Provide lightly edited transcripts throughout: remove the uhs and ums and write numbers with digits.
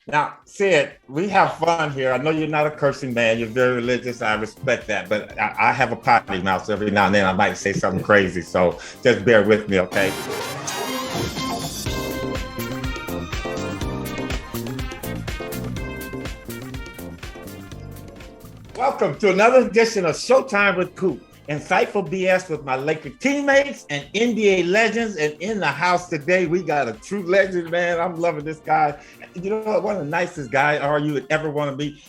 Now, Sid, we have fun here. I know you're not a cursing man. You're very religious. I respect that. But I have a potty mouth, so every now and then I might say something crazy. So just bear with me, okay? Welcome to another edition of Showtime with Coop. Insightful BS with my Laker teammates and NBA legends. And in the house today, we got a true legend, man. I'm loving this guy. You know what? One of the nicest guys you would ever want to meet.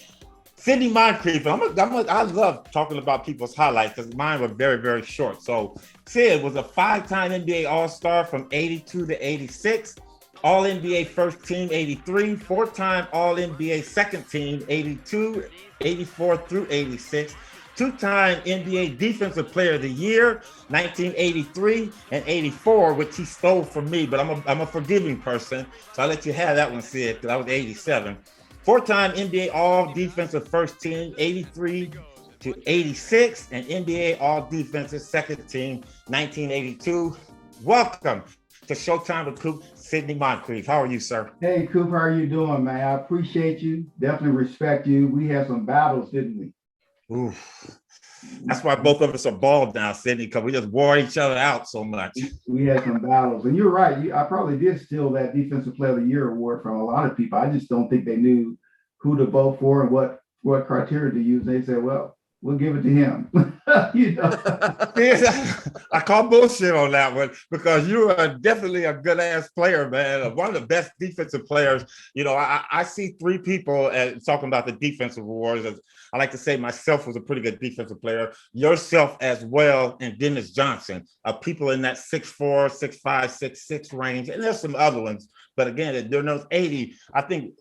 Sidney Moncrief. I love talking about people's highlights because mine were very, very short. So Sid was a 5-time NBA All-Star from 82 to 86. All-NBA first team, 83, 4-time All-NBA second team, 82, 84 through 86, 2-time NBA Defensive Player of the Year, 1983 and 84, which he stole from me, but I'm a forgiving person, so I'll let you have that one, Sid, because I was 87. 4-time NBA All-Defensive First Team, 83 to 86, and NBA All-Defensive Second Team, 1982. Welcome to Showtime with Coop, Sidney Moncrief. How are you, sir? Hey, Coop, how are you doing, man? I appreciate you. Definitely respect you. We had some battles, didn't we? Ooh, that's why both of us are bald now, Sidney, because we just wore each other out so much. We had some battles. And you're right. I probably did steal that Defensive Player of the Year award from a lot of people. I just don't think they knew who to vote for and what criteria to use. They said, well, we'll give it to him. You know? I call bullshit on that one because you are definitely a good ass player, man. One of the best defensive players. You know, I see three people talking about the defensive awards. I like to say myself was a pretty good defensive player, yourself as well, and Dennis Johnson. People in that 6'4", 6'5", 6'6" range, and there's some other ones. But again, there are those 80. I think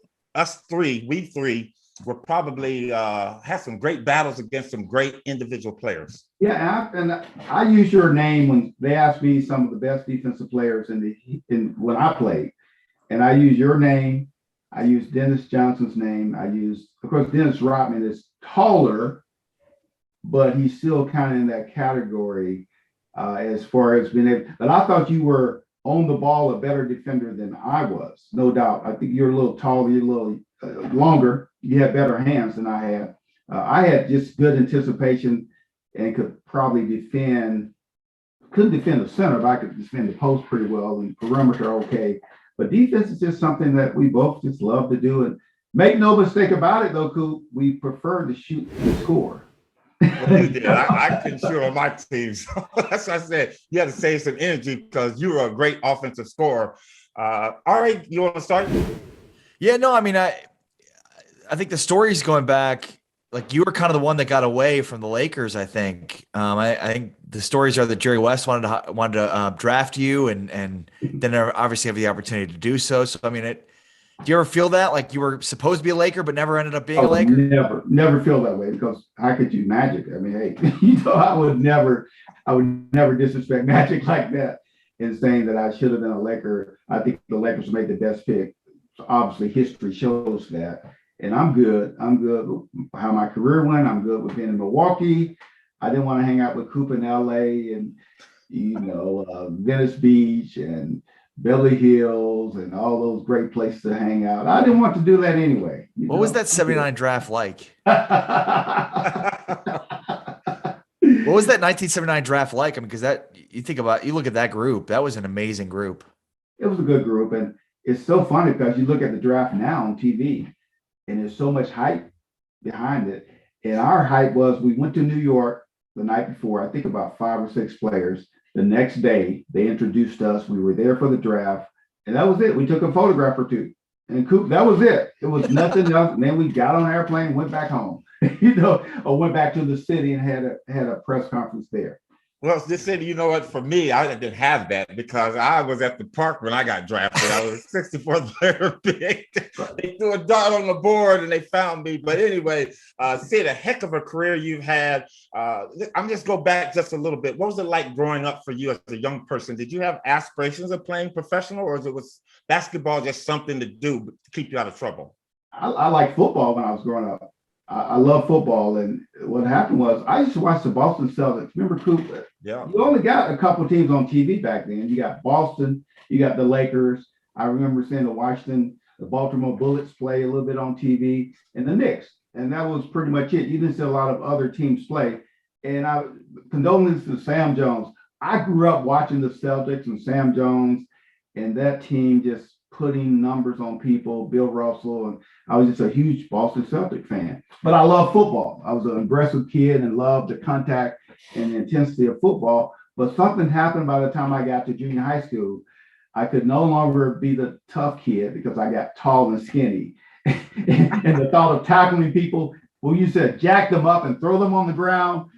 we three will probably have some great battles against some great individual players. Yeah, and I use your name when they ask me some of the best defensive players when I played, and I use your name. I use Dennis Johnson's name. Of course, Dennis Rodman is taller, but he's still kind of in that category as far as being able. But I thought you were on the ball a better defender than I was, no doubt. I think you're a little taller, you're a little longer. You had better hands than I had. I had just good anticipation and could probably couldn't defend the center, but I could defend the post pretty well and perimeter okay. But defense is just something that we both just love to do. And make no mistake about it, though, Coop, we prefer to shoot and score. Well, you did. I couldn't shoot on my team. So that's why I said you had to save some energy because you were a great offensive scorer. All right, you want to start? Yeah, no, I mean, I think the story's going back, like you were kind of the one that got away from the Lakers, I think. I think the stories are that Jerry West wanted to draft you and then obviously have the opportunity to do so. So, I mean, do you ever feel that like you were supposed to be a Laker but never ended up being a Laker? Never feel that way because how could you Magic? I mean, hey, I would never disrespect Magic like that in saying that I should have been a Laker. I think the Lakers made the best pick. Obviously, history shows that. And I'm good. I'm good with how my career went. I'm good with being in Milwaukee. I didn't want to hang out with Coop in LA and, Venice Beach and Beverly Hills and all those great places to hang out. I didn't want to do that anyway. What was that 79 draft like? What was that 1979 draft like? I mean, because you look at that group, that was an amazing group. It was a good group. And it's so funny because you look at the draft now on TV, and there's so much hype behind it. And our hype was we went to New York the night before, I think about 5 or 6 players. The next day, they introduced us. We were there for the draft, and that was it. We took a photograph or two. And Coop, that was it. It was nothing else. And then we got on an airplane, went back home, or went back to the city and had a press conference there. Well, this city, you know what? For me, I didn't have that because I was at the park when I got drafted. I was 64th player picked. They threw a dart on the board and they found me. But anyway, Sid, a heck of a career you've had. I'm just go back just a little bit. What was it like growing up for you as a young person? Did you have aspirations of playing professional, or was basketball just something to do to keep you out of trouble? I liked football when I was growing up. I love football, and what happened was I used to watch the Boston Celtics. Remember, Coop? Yeah. You only got a couple of teams on TV back then. You got Boston, you got the Lakers. I remember seeing the Washington the Baltimore Bullets play a little bit on TV, and the Knicks. And that was pretty much it. You didn't see a lot of other teams play. And condolences to Sam Jones. I grew up watching the Celtics and Sam Jones and that team just putting numbers on people, Bill Russell, and I was just a huge Boston Celtic fan. But I love football. I was an aggressive kid and loved the contact and the intensity of football. But something happened by the time I got to junior high school. I could no longer be the tough kid because I got tall and skinny. And the thought of tackling people, well, you said jack them up and throw them on the ground,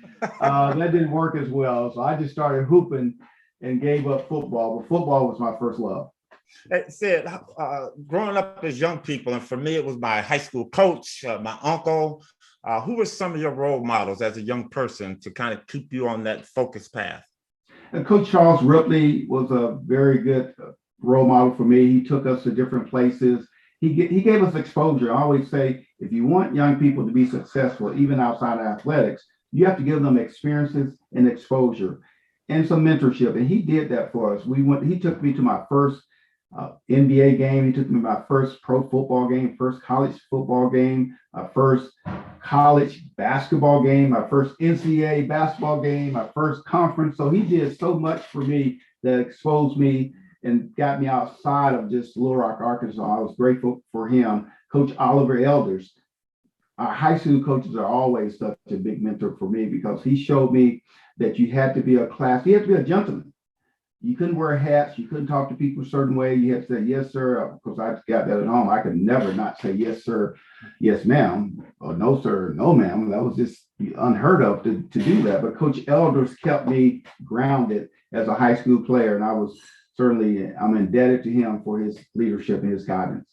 that didn't work as well. So I just started hooping and gave up football. But football was my first love. Hey, Sid, growing up as young people, and for me, it was my high school coach, my uncle. Who were some of your role models as a young person to kind of keep you on that focused path? And Coach Charles Ripley was a very good role model for me. He took us to different places. He gave us exposure. I always say, if you want young people to be successful, even outside of athletics, you have to give them experiences and exposure and some mentorship. And he did that for us. He took me to my first NBA game. He took me to my first pro football game, first college football game, my first college basketball game, my first NCAA basketball game, my first conference. So he did so much for me that exposed me and got me outside of just Little Rock, Arkansas. I was grateful for him. Coach Oliver Elders. Our high school coaches are always such a big mentor for me because he showed me that you had to be you had to be a gentleman. You couldn't wear hats. You couldn't talk to people a certain way. You had to say, yes, sir. Because I got that at home. I could never not say, yes, sir, yes, ma'am, or no, sir, no, ma'am. That was just unheard of to do that. But Coach Elders kept me grounded as a high school player. And I'm indebted to him for his leadership and his guidance.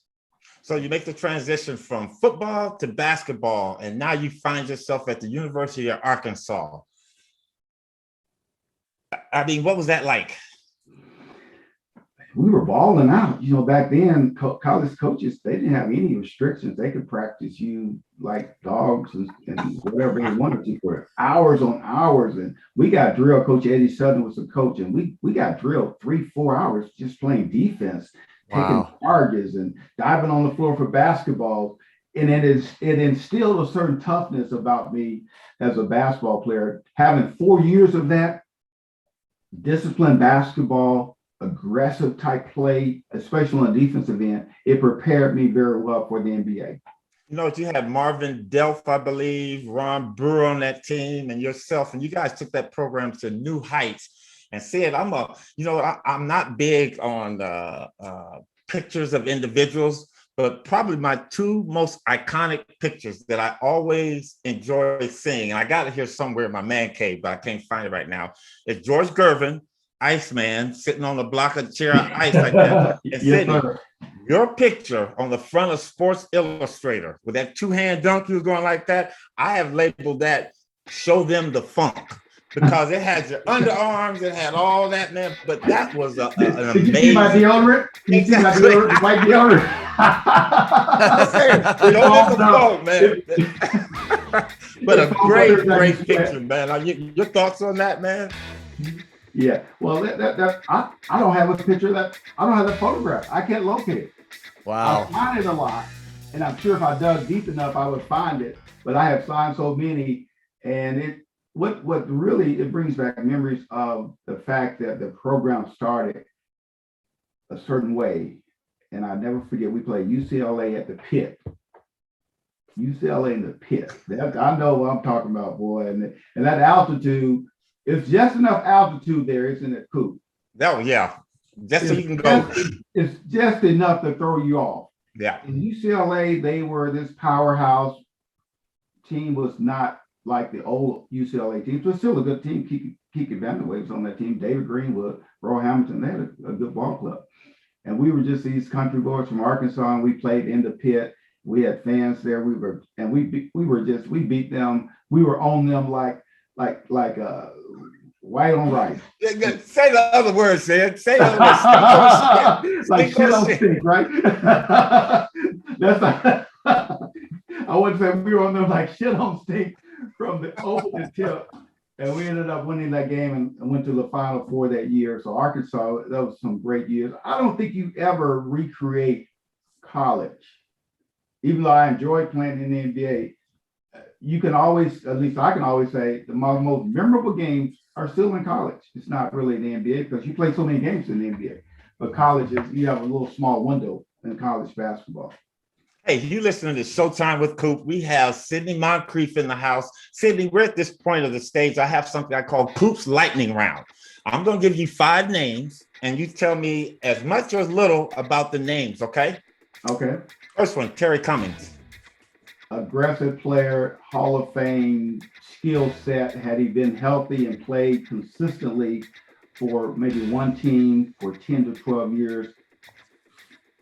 So you make the transition from football to basketball, and now you find yourself at the University of Arkansas. I mean, what was that like? We were balling out. Back then, college coaches, they didn't have any restrictions. They could practice you like dogs and whatever they wanted to for hours on hours. And we got drilled. Coach Eddie Sutton was the coach, and we got drilled 3-4 hours just playing defense, taking charges and diving on the floor for basketball. And it instilled a certain toughness about me as a basketball player. Having 4 years of that, disciplined basketball, aggressive type play, especially on a defensive end, it prepared me very well for the NBA. You had Marvin Delph, I believe, Ron Brewer on that team, and yourself, and you guys took that program to new heights. And said, I'm not big on pictures of individuals, but probably my two most iconic pictures that I always enjoy seeing, and I got it here somewhere in my man cave, but I can't find it right now, is George Gervin, Iceman, sitting on the block of chair of ice like that. And Sidney, your picture on the front of Sports Illustrator with that two-hand dunk you was going like that, I have labeled that "Show Them the Funk." Because it had your underarms, it had all that, man. But that was an amazing. Did you see my deodorant? Exactly. My deodorant. You don't man. But a great picture, man. Your thoughts on that, man? Yeah. Well, I don't have a picture of that. I don't have that photograph. I can't locate it. Wow. I find it a lot, and I'm sure if I dug deep enough, I would find it. But I have signed so many, and What really it brings back memories of the fact that the program started a certain way. And I never forget, we played UCLA at the pit. UCLA in the pit. I know what I'm talking about, boy. And that altitude, it's just enough altitude there, isn't it, Coop? Oh, yeah. Just so you can go. It's just enough to throw you off. Yeah. In UCLA, they were this powerhouse team, was not like the old UCLA teams, but still a good team. Kiki Vanderway was on that team. David Greenwood, Roy Hamilton, they had a good ball club. And we were just these country boys from Arkansas, and we played in the pit. We had fans there. We beat them. We were on them like white on rice. Say the other words, Sid. Say the other words. Like shit on stick, right? That's not, I wouldn't say we were on them like shit on stick from the opening tip. And we ended up winning that game and went to the Final Four that year. So Arkansas, that was some great years. I don't think you ever recreate college, even though I enjoyed playing in the NBA, you can always, at least I can always say, the most memorable games are still in college. It's not really in the NBA because you play so many games in the NBA. But college is, you have a little small window in college basketball. Hey, you listening to Showtime with Coop. We have Sidney Moncrief in the house. Sidney, we're at this point of the stage. I have something I call Coop's lightning round. I'm going to give you 5 names, and you tell me as much or as little about the names, okay? Okay. First one, Terry Cummings. Aggressive player, Hall of Fame skill set. Had he been healthy and played consistently for maybe one team for 10 to 12 years,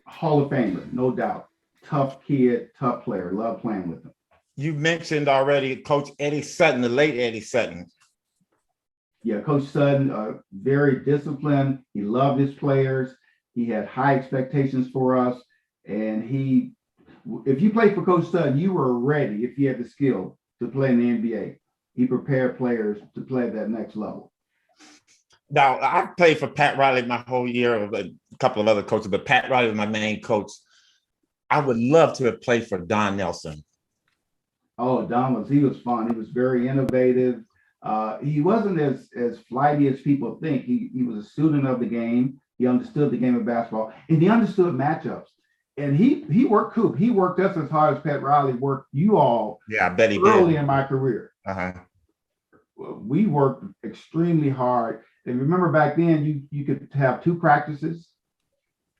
Hall of Famer, no doubt. Tough kid, tough player. Love playing with him. You mentioned already Coach Eddie Sutton, the late Eddie Sutton. Yeah, Coach Sutton, very disciplined. He loved his players. He had high expectations for us. And if you played for Coach Sutton, you were ready if you had the skill to play in the NBA. He prepared players to play at that next level. Now, I played for Pat Riley my whole year, a couple of other coaches, but Pat Riley was my main coach. I would love to have played for Don Nelson. Oh, he was fun. He was very innovative. He wasn't as flighty as people think. He was a student of the game. He understood the game of basketball, and he understood matchups. And he worked Coop. He worked us as hard as Pat Riley worked you all. Yeah, I bet he early did. In my career. Uh-huh. We worked extremely hard. And remember back then, you could have 2 practices,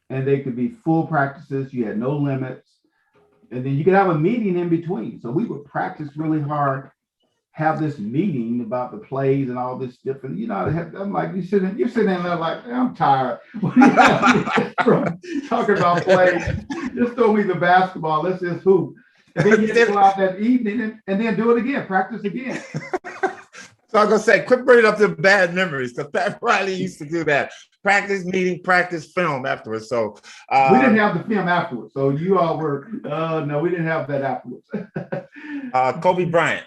and they could be full practices. You had no limits. And then you could have a meeting in between. So we would practice really hard, have this meeting about the plays and all this different, I'm like, you're sitting there like, I'm tired. Talking about plays. Just throw me the basketball. Let's just hoop. And then you go out that evening and then do it again, practice again. So I'm going to say, quit bringing up the bad memories, because Pat Riley used to do that. Practice meeting, practice film afterwards. So we didn't have the film afterwards. So you all were, no, we didn't have that afterwards. Kobe Bryant.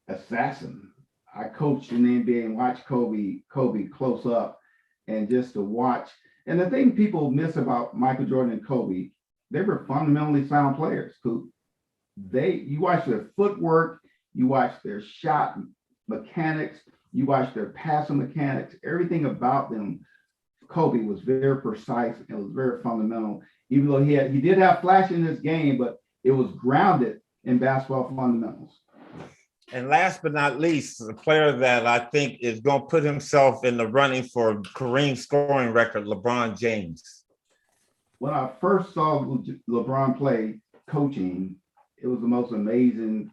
Assassin. I coached in the NBA and watched Kobe close up, and just to watch. And the thing people miss about Michael Jordan and Kobe, they were fundamentally sound players. You watch their footwork, you watch their shot mechanics, you watch their passing mechanics, everything about them. Kobe was very precise and was very fundamental. Even though he did have flash in his game, but it was grounded in basketball fundamentals. And last but not least, the player that I think is going to put himself in the running for Kareem's scoring record, LeBron James. When I first saw LeBron play coaching, it was the most amazing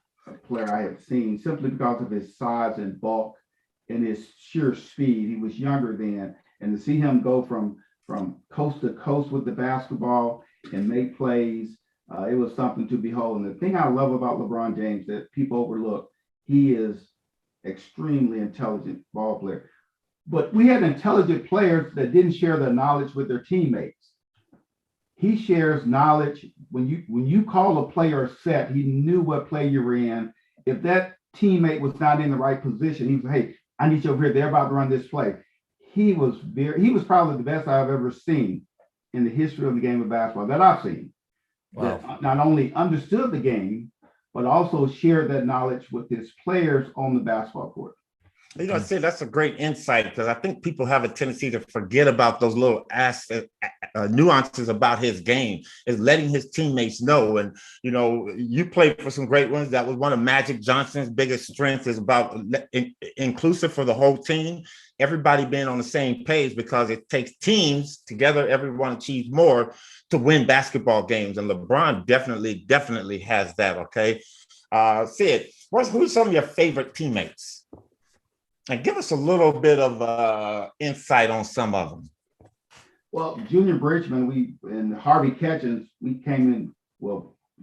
player I had seen, simply because of his size and bulk and his sheer speed. He was younger then, and to see him go from coast to coast with the basketball and make plays, it was something to behold. And the thing I love about LeBron James that people overlook, he is extremely intelligent ball player. But we had intelligent players that didn't share their knowledge with their teammates. He shares knowledge. When you call a player a set, he knew what play you were in. If that teammate was not in the right position, he was, hey, I need you over here. They're about to run this play. He was probably the best I've ever seen in the history of the game of basketball that I've seen. Wow. That not only understood the game, but also shared that knowledge with his players on the basketball court. I say that's a great insight, because I think people have a tendency to forget about those little nuances about his game, is letting his teammates know. And, you played for some great ones. That was one of Magic Johnson's biggest strengths, is about inclusive for the whole team, everybody being on the same page, because it takes teams together. Everyone achieves more to win basketball games. And LeBron definitely has that. Okay. Sid, who's some of your favorite teammates? And give us a little bit of insight on some of them. Well, Junior Bridgemen, and Harvey Catchings, we came in,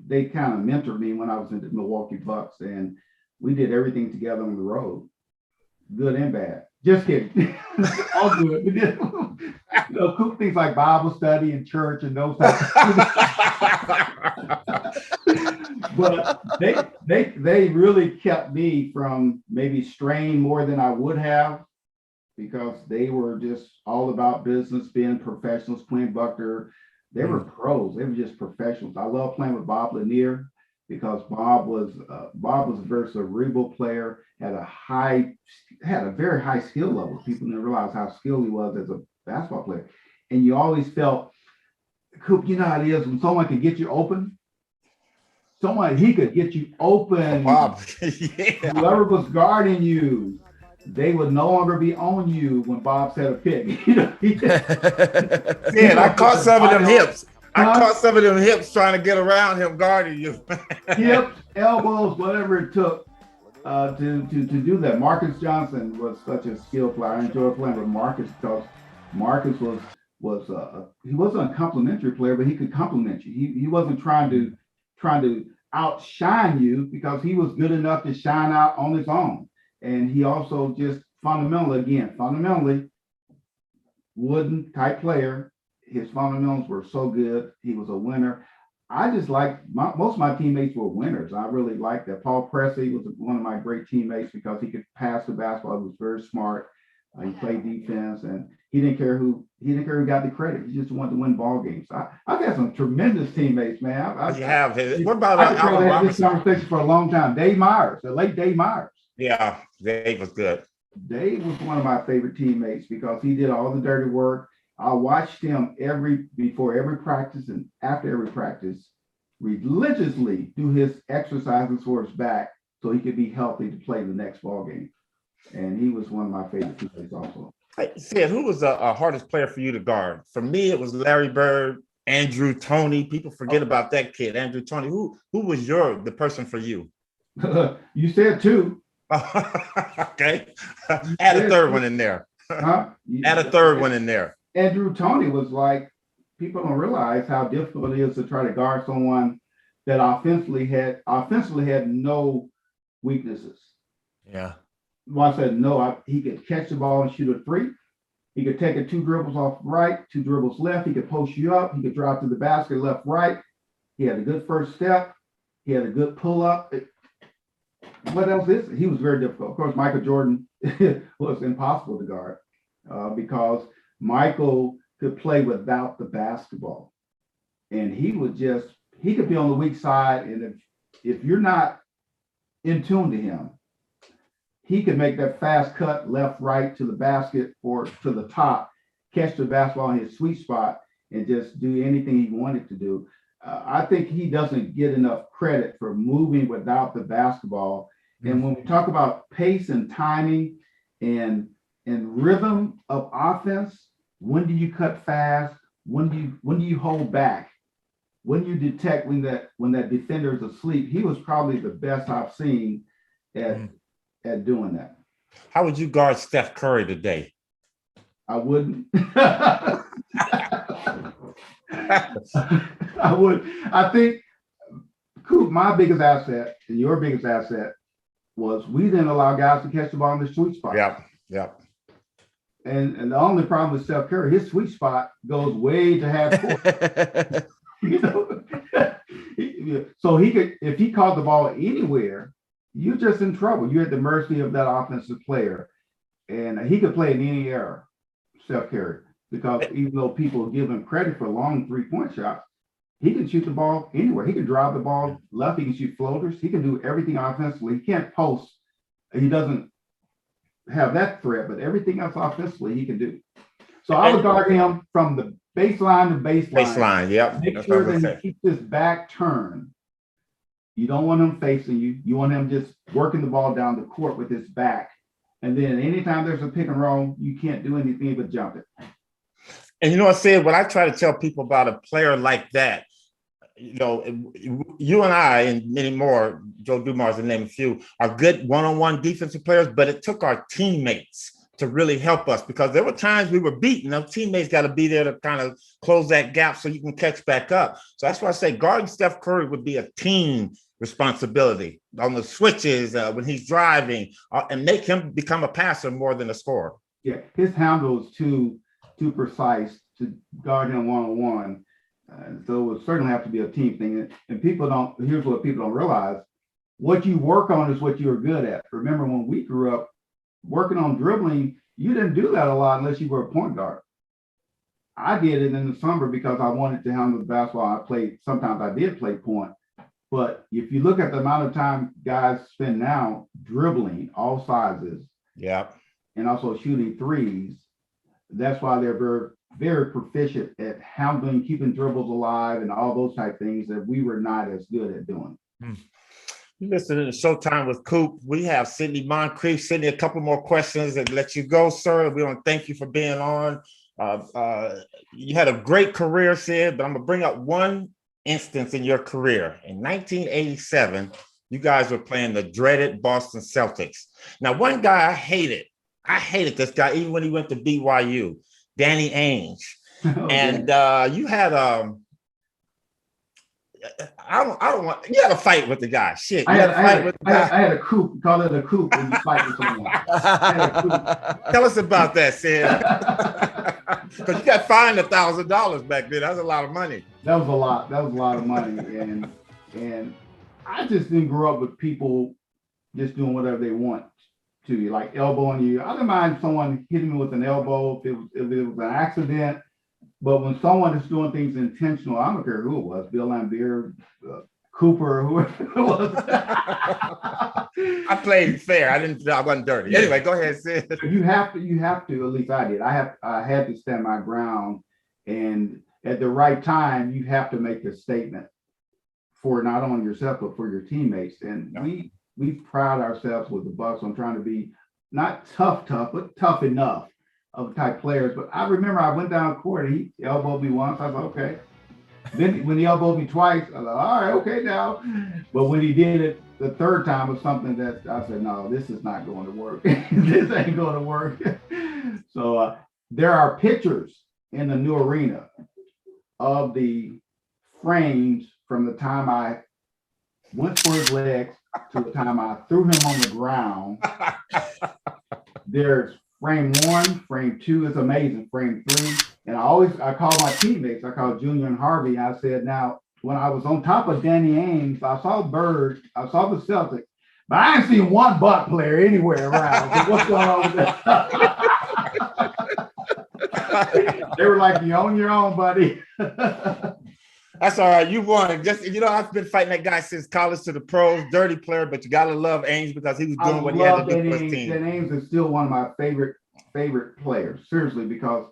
they kind of mentored me when I was in the Milwaukee Bucks, and we did everything together on the road, good and bad. Just kidding. All good. We did cool things like Bible study and church and those types of But they really kept me from maybe straying more than I would have. because they were just all about business, being professionals. Quinn Buckner, they were pros. They were just professionals. I love playing with Bob Lanier because Bob was a very cerebral player, had a very high skill level. People didn't realize how skilled he was as a basketball player. And you always felt, Coop, you know how it is when someone can get you open. He could get you open. Bob, yeah. Whoever was guarding you, they would no longer be on you when Bob said a pick. Yeah, I caught some of them hips. I caught some of them hips trying to get around him guarding you. Hips, elbows, whatever it took to do that. Marcus Johnson was such a skilled player. I enjoyed playing with Marcus because Marcus he wasn't a complimentary player, but he could compliment you. He wasn't trying to outshine you because he was good enough to shine out on his own. And he also just fundamentally wooden type player. His fundamentals were so good. He was a winner. I just most of my teammates were winners. I really liked that. Paul Pressey was one of my great teammates because he could pass the basketball. He was very smart. He played defense, and he didn't care who got the credit. He just wanted to win ball games. I've had some tremendous teammates, man. You have. What about I could have had this conversation for a long time. Dave Myers, the late Dave Myers. Yeah, Dave was good. Dave was one of my favorite teammates because he did all the dirty work. I watched him before every practice and after every practice religiously do his exercises for his back so he could be healthy to play the next ball game. And he was one of my favorite teammates also. Hey, Sid, who was the hardest player for you to guard? For me, it was Larry Bird, Andrew Toney. People forget about that kid, Andrew Toney. Who was the person for you? You said two. Okay. Add a third one in there. Huh? Add a third one in there. Andrew Toney was like, people don't realize how difficult it is to try to guard someone that offensively had no weaknesses. Yeah. Well, I said no. He could catch the ball and shoot a three. He could take it 2 dribbles off right, 2 dribbles left. He could post you up. He could drive to the basket left, right. He had a good first step. He had a good pull up. What else is it? He was very difficult. Of course, Michael Jordan was impossible to guard because Michael could play without the basketball. And he could be on the weak side. And if you're not in tune to him, he could make that fast cut left, right to the basket or to the top, catch the basketball in his sweet spot and just do anything he wanted to do. I think he doesn't get enough credit for moving without the basketball. And when we talk about pace and timing and rhythm of offense, when do you cut fast? When do you hold back? When do you detect when that defender is asleep? He was probably the best I've seen at doing that. How would you guard Steph Curry today? I wouldn't. I would. I think, Coop, my biggest asset and your biggest asset was we didn't allow guys to catch the ball in the sweet spot. Yeah. And the only problem with Steph Curry, his sweet spot goes way to half court. So he could, if he caught the ball anywhere, you're just in trouble. You're at the mercy of that offensive player. And he could play in any era, Steph Curry, because even though people give him credit for long 3-point shots, he can shoot the ball anywhere. He can drive the ball left. He can shoot floaters. He can do everything offensively. He can't post. He doesn't have that threat, but everything else offensively he can do. So I would guard him from the baseline to baseline. Baseline, yep. Make sure that he keeps his back turned. You don't want him facing you. You want him just working the ball down the court with his back. And then anytime there's a pick and roll, you can't do anything but jump it. And you know what, Sid, when I try to tell people about a player like that, you and I and many more, Joe Dumars to name a few, are good one-on-one defensive players, but it took our teammates to really help us because there were times we were beaten. Our teammates got to be there to kind of close that gap so you can catch back up. So that's why I say guarding Steph Curry would be a team responsibility on the switches when he's driving and make him become a passer more than a scorer. Yeah, his handle is too precise to guard him one-on-one. So it would certainly have to be a team thing. And here's what people don't realize. What you work on is what you're good at. Remember when we grew up, working on dribbling you didn't do that a lot unless you were a point guard. I did it in the summer because I wanted to handle the basketball. Sometimes I did play point. But if you look at the amount of time guys spend now dribbling all sizes, yeah, and also shooting threes, that's why they're very, very proficient at handling, keeping dribbles alive, and all those type things that we were not as good at doing. You listening to Showtime with Coop. We have Sidney Moncrief. Sidney, a couple more questions and let you go, sir. We want to thank you for being on. You had a great career, Sid, but I'm going to bring up one instance in your career. In 1987, you guys were playing the dreaded Boston Celtics. Now, one guy I hated this guy, even when he went to BYU, Danny Ainge. And you had I don't want you had a fight with the guy. Shit. I had a coup, call it a coup when you fight with someone. Tell us about that, Sid. Because you got fined $1,000 back then. That was a lot of money. That was a lot of money. And I just didn't grow up with people just doing whatever they want to you, like elbowing you. I didn't mind someone hitting me with an elbow if it was an accident. But when someone is doing things intentional, I don't care who it was, Bill Lambier, Cooper, whoever it was. I played fair. I wasn't dirty. Anyway, go ahead, Sid. You have to, at least I did. I had to stand my ground, and at the right time, you have to make a statement for not only yourself, but for your teammates. And we pride ourselves with the Bucks on trying to be not tough, but tough enough of type players. But I remember I went down court and he elbowed me once. I was like, okay. Then when he elbowed me twice, I was like, all right, okay now. But when he did it the third time, was something that I said, no, this is not going to work. This ain't going to work. So there are pictures in the new arena of the frames from the time I went for his legs to the time I threw him on the ground. There's frame 1, frame 2 is amazing, frame 3. And I call my teammates, I call Junior and Harvey. I said, now, when I was on top of Danny Ainge, I saw Bird, I saw the Celtics, but I ain't seen one Buck player anywhere around. So what's going on with that? They were like, you own your own, buddy. That's all right. You won. I've been fighting that guy since college to the pros. Dirty player, but you gotta love Ainge because he was doing what he had to do for his team. Dan Ainge is still one of my favorite players, seriously, because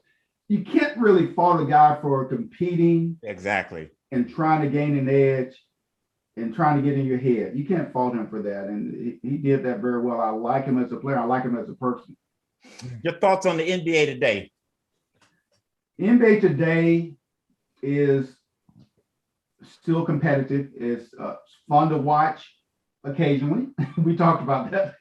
you can't really fault a guy for competing exactly and trying to gain an edge and trying to get in your head. You can't fault him for that, and he did that very well. I like him as a player. I like him as a person. Your thoughts on the NBA today? NBA today is still competitive. It's fun to watch occasionally. We talked about that.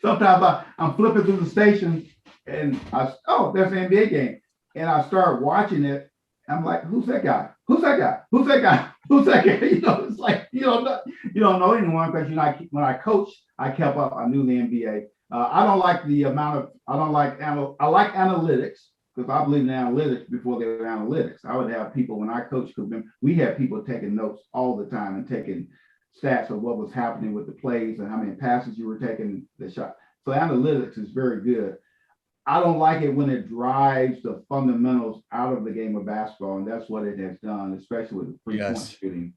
Sometimes I'm flipping through the station and there's an NBA game. And I start watching it. I'm like, who's that guy? Who's that guy? Who's that guy? Who's that guy? It's like, you don't know anyone because, when I coach, I kept up. I knew the NBA. I like analytics. Because I believe in analytics before they were analytics. I would have people, when I coached, we had people taking notes all the time and taking stats of what was happening with the plays and how many passes you were taking, the shot. So analytics is very good. I don't like it when it drives the fundamentals out of the game of basketball, and that's what it has done, especially with the three-point shooting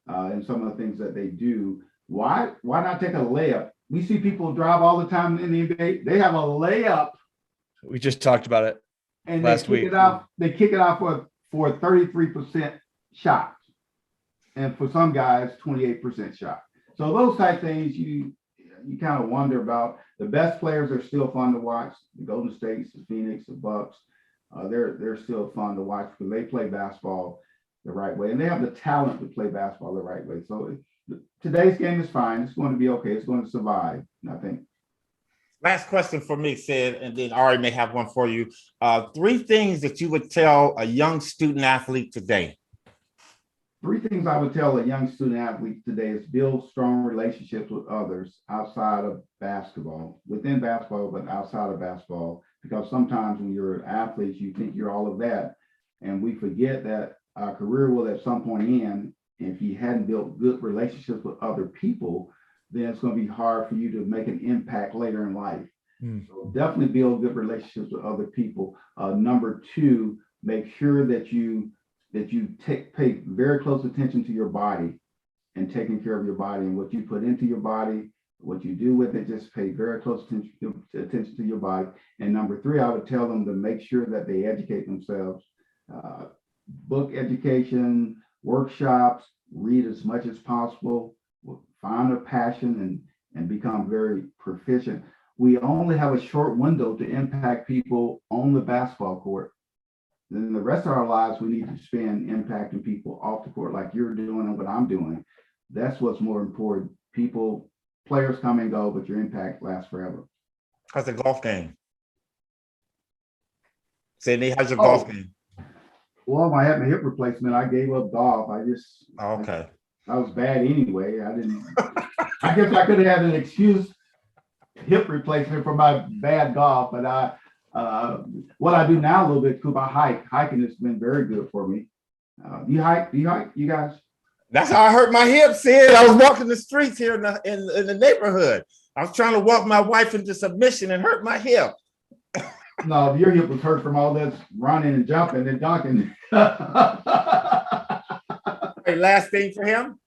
and some of the things that they do. Why not take a layup? We see people drive all the time in the NBA. They have a layup. We just talked about it. And last week. They kick it out for a 33% shot. And for some guys, 28% shot. So those type things you kind of wonder about. The best players are still fun to watch. The Golden States, the Phoenix, the Bucks, they're still fun to watch because they play basketball the right way. And they have the talent to play basketball the right way. So today's game is fine. It's going to be okay. It's going to survive, I think. Last question for me, Sid, and then Ari may have one for you. 3 things that you would tell a young student athlete today. 3 things I would tell a young student athlete today is build strong relationships with others outside of basketball, within basketball, but outside of basketball, because sometimes when you're an athlete, you think you're all of that. And we forget that our career will at some point end. If you hadn't built good relationships with other people, then it's going to be hard for you to make an impact later in life. So definitely build good relationships with other people. Number two, make sure that you pay very close attention to your body and taking care of your body and what you put into your body, what you do with it. Just pay very close attention to your body. And number three, I would tell them to make sure that they educate themselves. Book education, workshops, read as much as possible, find a passion and become very proficient. We only have a short window to impact people on the basketball court. Then the rest of our lives, we need to spend impacting people off the court like you're doing and what I'm doing. That's what's more important. Players come and go, but your impact lasts forever. How's the golf game? Sidney, how's your golf game? Well, I had my hip replacement. I gave up golf. Okay. I was bad anyway. I guess I could have had an excuse hip replacement for my bad golf, but what I do now a little bit, Coop, I hike. Hiking has been very good for me. You hike, you guys? That's how I hurt my hip, Sid. I was walking the streets here in the neighborhood. I was trying to walk my wife into submission and hurt my hip. No, your hip was hurt from all this running and jumping and dunking. Hey, last thing for him.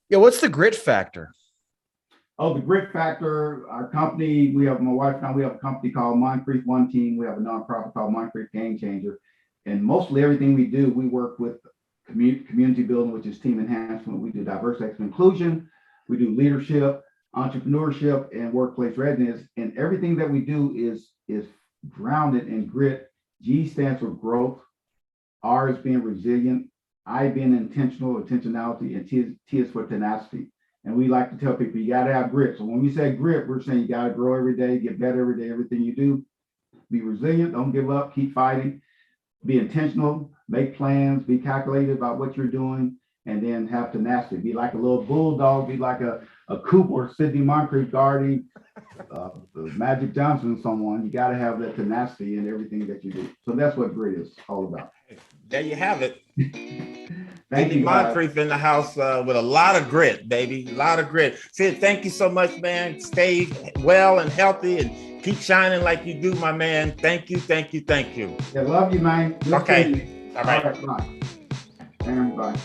Yeah, what's the grit factor? Oh, the grit factor, our company, my wife and I, we have a company called Moncrief One Team. We have a nonprofit called Moncrief Game Changer. And mostly everything we do, we work with community building, which is team enhancement. We do diversity, equity, inclusion. We do leadership, entrepreneurship, and workplace readiness. And everything that we do is grounded in grit. G stands for growth. R is being resilient. I being intentionality, and T is for tenacity. And we like to tell people you got to have grit. So when we say grit, we're saying you got to grow every day, get better every day, everything you do. Be resilient, don't give up, keep fighting, be intentional, make plans, be calculated about what you're doing, and then have tenacity. Be like a little bulldog, be like a Coop or Sidney Moncrief guarding Magic Johnson, someone. You got to have that tenacity in everything that you do. So that's what grit is all about. There you have it. Thank you, Moncrief in the house with a lot of grit, baby. A lot of grit. Sid, thank you so much, man. Stay well and healthy and keep shining like you do, my man. Thank you, thank you, thank you. Yeah, love you, man. Okay. All right. Bye. And bye.